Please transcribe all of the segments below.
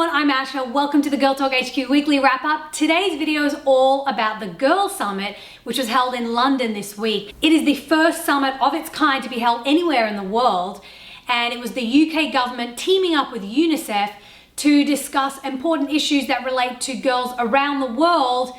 everyone, I'm Asha. Welcome to the Girl Talk HQ Weekly Wrap-Up. Today's video is all about the Girl Summit, which was held in London this week. It is the first summit of its kind to be held anywhere in the world, and it was the UK government teaming up with UNICEF to discuss important issues that relate to girls around the world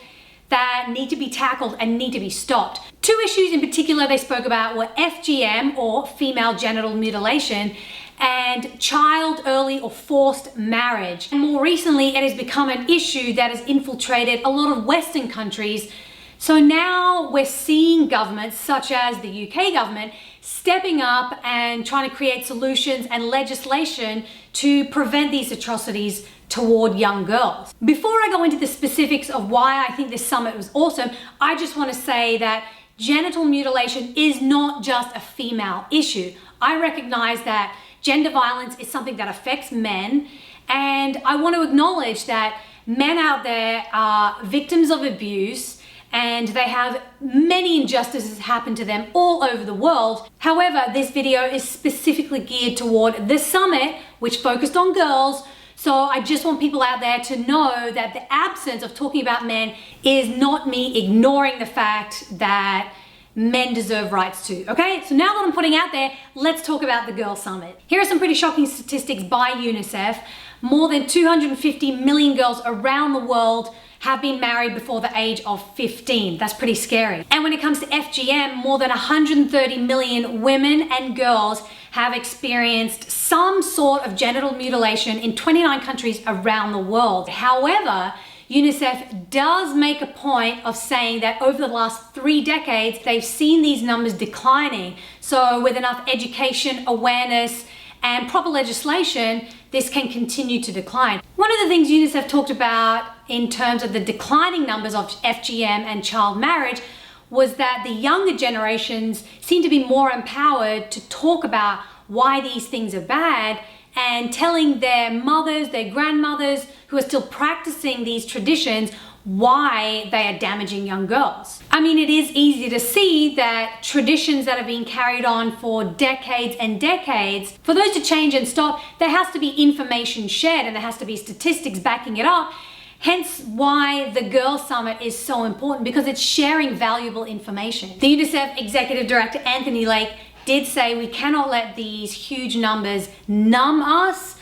that need to be tackled and need to be stopped. Two issues in particular they spoke about were FGM, or female genital mutilation, and child, early or forced marriage. And more recently, it has become an issue that has infiltrated a lot of Western countries. So now we're seeing governments such as the UK government stepping up and trying to create solutions and legislation to prevent these atrocities toward young girls. Before I go into the specifics of why I think this summit was awesome, I just want to say that genital mutilation is not just a female issue. I recognize that gender violence is something that affects men, and I want to acknowledge that men out there are victims of abuse and they have many injustices happen to them all over the world. However, this video is specifically geared toward the summit, which focused on girls. So I just want people out there to know that the absence of talking about men is not me ignoring the fact that men deserve rights too, okay? So now that I'm putting out there, let's talk about the Girl Summit. Here are some pretty shocking statistics by UNICEF. More than 250 million girls around the world have been married before the age of 15. That's pretty scary. And when it comes to FGM, more than 130 million women and girls have experienced some sort of genital mutilation in 29 countries around the world. However, UNICEF does make a point of saying that over the last 3 decades, they've seen these numbers declining. So with enough education, awareness, and proper legislation, this can continue to decline. One of the things UNICEF talked about in terms of the declining numbers of FGM and child marriage was that the younger generations seem to be more empowered to talk about why these things are bad and telling their mothers, their grandmothers who are still practicing these traditions why they are damaging young girls. I mean, it is easy to see that traditions that have been carried on for decades and decades, for those to change and stop, there has to be information shared and there has to be statistics backing it up. Hence why the Girl Summit is so important, because it's sharing valuable information. The UNICEF Executive Director, Anthony Lake, did say we cannot let these huge numbers numb us.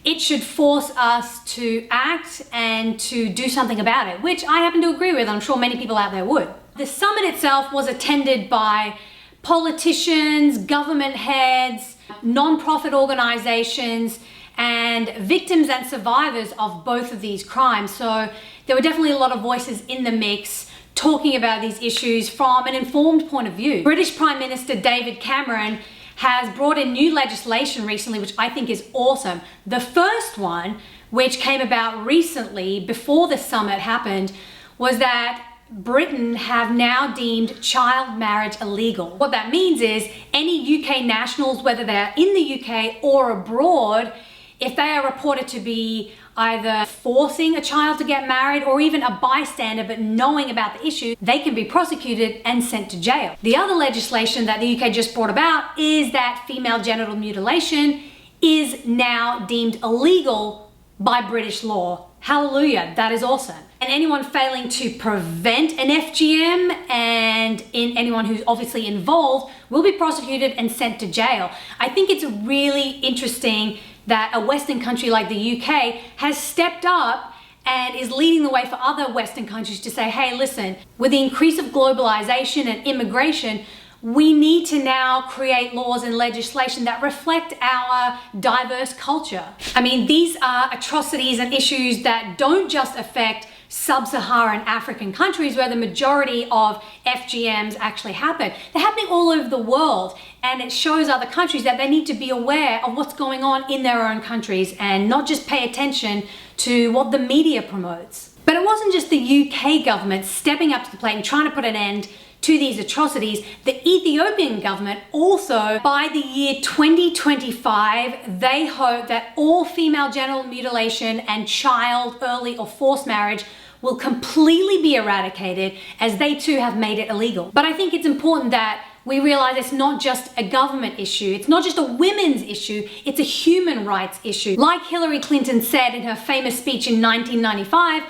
It should force us to act and to do something about it, which I happen to agree with. I'm sure many people out there would. The summit itself was attended by politicians, government heads, non-profit organizations, and victims and survivors of both of these crimes. So there were definitely a lot of voices in the mix talking about these issues from an informed point of view. British Prime Minister David Cameron has brought in new legislation recently, which I think is awesome. The first one, which came about recently before the summit happened, was that Britain have now deemed child marriage illegal. What that means is any UK nationals, whether they're in the UK or abroad, if they are reported to be either forcing a child to get married or even a bystander but knowing about the issue, they can be prosecuted and sent to jail. The other legislation that the UK just brought about is that female genital mutilation is now deemed illegal by British law. Hallelujah, that is awesome. And anyone failing to prevent an FGM and anyone who's obviously involved will be prosecuted and sent to jail. I think it's really interesting that a Western country like the UK has stepped up and is leading the way for other Western countries to say, hey, listen, with the increase of globalization and immigration, we need to now create laws and legislation that reflect our diverse culture. I mean, these are atrocities and issues that don't just affect sub-Saharan African countries where the majority of FGMs actually happen. They're happening all over the world, and it shows other countries that they need to be aware of what's going on in their own countries and not just pay attention to what the media promotes. But it wasn't just the UK government stepping up to the plate and trying to put an end to these atrocities. The Ethiopian government also, by the year 2025, they hope that all female genital mutilation and child, early or forced marriage will completely be eradicated, as they too have made it illegal. But I think it's important that we realize it's not just a government issue, it's not just a women's issue, it's a human rights issue. Like Hillary Clinton said in her famous speech in 1995,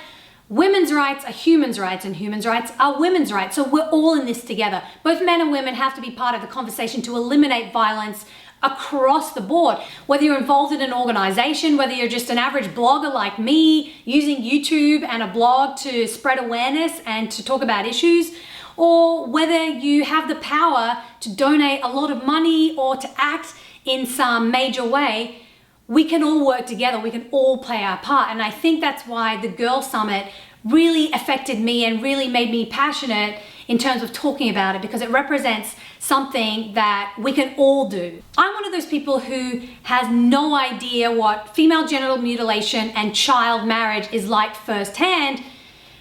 women's rights are human's rights and human's rights are women's rights. So we're all in this together. Both men and women have to be part of the conversation to eliminate violence across the board. Whether you're involved in an organization, whether you're just an average blogger like me, using YouTube and a blog to spread awareness and to talk about issues, or whether you have the power to donate a lot of money or to act in some major way, we can all work together, we can all play our part. And I think that's why the Girl Summit really affected me and really made me passionate in terms of talking about it, because it represents something that we can all do. I'm one of those people who has no idea what female genital mutilation and child marriage is like firsthand,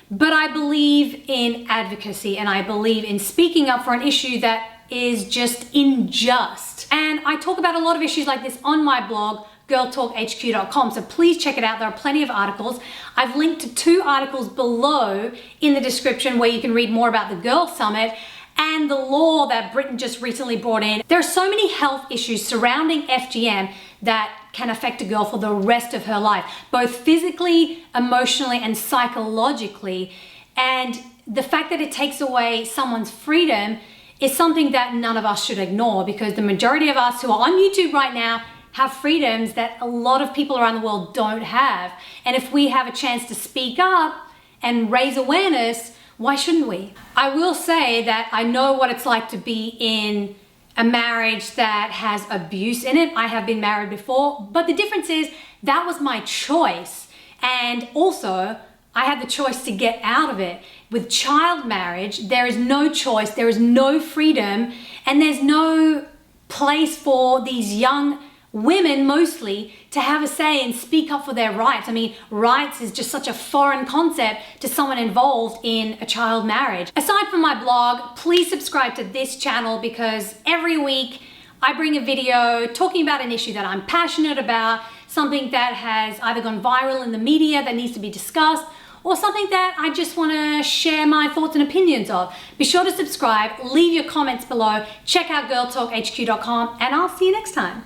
but I believe in advocacy and I believe in speaking up for an issue that is just unjust. And I talk about a lot of issues like this on my blog, girltalkhq.com, so please check it out. There are plenty of articles. I've linked to 2 articles below in the description where you can read more about the Girl Summit and the law that Britain just recently brought in. There are so many health issues surrounding FGM that can affect a girl for the rest of her life, both physically, emotionally, and psychologically. And the fact that it takes away someone's freedom is something that none of us should ignore, because the majority of us who are on YouTube right now have freedoms that a lot of people around the world don't have. And if we have a chance to speak up and raise awareness, why shouldn't we? I will say that I know what it's like to be in a marriage that has abuse in it. I have been married before, but the difference is that was my choice. And also, I had the choice to get out of it. With child marriage, there is no choice, there is no freedom, and there's no place for these young women mostly to have a say and speak up for their rights. I mean, rights is just such a foreign concept to someone involved in a child marriage. Aside from my blog, please subscribe to this channel, because every week I bring a video talking about an issue that I'm passionate about, something that has either gone viral in the media that needs to be discussed, or something that I just want to share my thoughts and opinions of. Be sure to subscribe, leave your comments below, check out girltalkhq.com, and I'll see you next time.